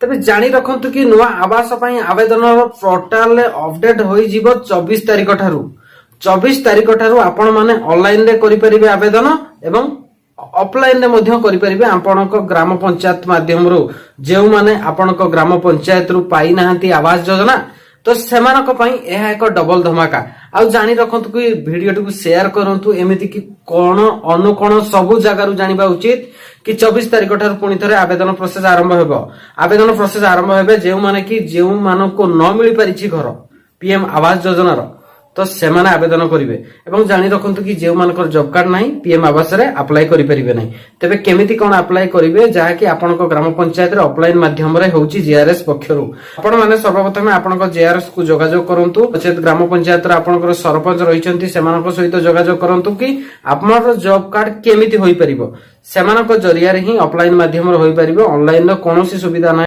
तेबे जानी रखंतु कि नुआ आवास पई आवेदन पोर्टल अपडेट होई जीवो 24 तारिख ठारू 24 तारिख ठारू आपण माने ऑनलाइन रे करि परिबे आवेदन एवं ऑफलाइन रे मध्य करि परिबे आपणक ग्राम पंचायत माध्यम रो जेउ माने आपणक ग्राम पंचायत रु पाई नाहंती आवास योजना तो सेमानक पई एहा एक डबल धमाका आ जानी रखंतु कि वीडियो को शेयर करंतु एमिति कि कोन अनुकोण सब जगह रु जानिबा उचित कि 24 तारिख ठार पुणी थे आवेदन प्रोसेस आरंभ हेबो आवेदन प्रोसेस आरंभ हेबे जेउ माने कि जेउ मानको न मिली परिछि घर पीएम आवास योजना रो तो सेमाने आवेदन करिवे एवं जानि रखंतु कि जेउ मानकर जॉब कार्ड नाही पीएम आवास रे अप्लाई करि परिबे नाही तबे केमिति कोन अप्लाई करिवे जहा कि आपनको ग्राम पंचायत रे ऑफलाइन माध्यम रे होउची जेआरएस पक्षरु आपण माने सर्वप्रथम आपनको जेआरएस को जोगाजोग करंतु पंचायत ग्राम पंचायत रे आपनकर सरपंच रहिचंती सेमानक सहित जोगाजोग करंतु कि आपनर जॉब कार्ड केमिति होई परिबो सेमानक जरिया रे ही ऑफलाइन माध्यम रे होई परिबो ऑनलाइन रो कोनोसी सुविधा नाही।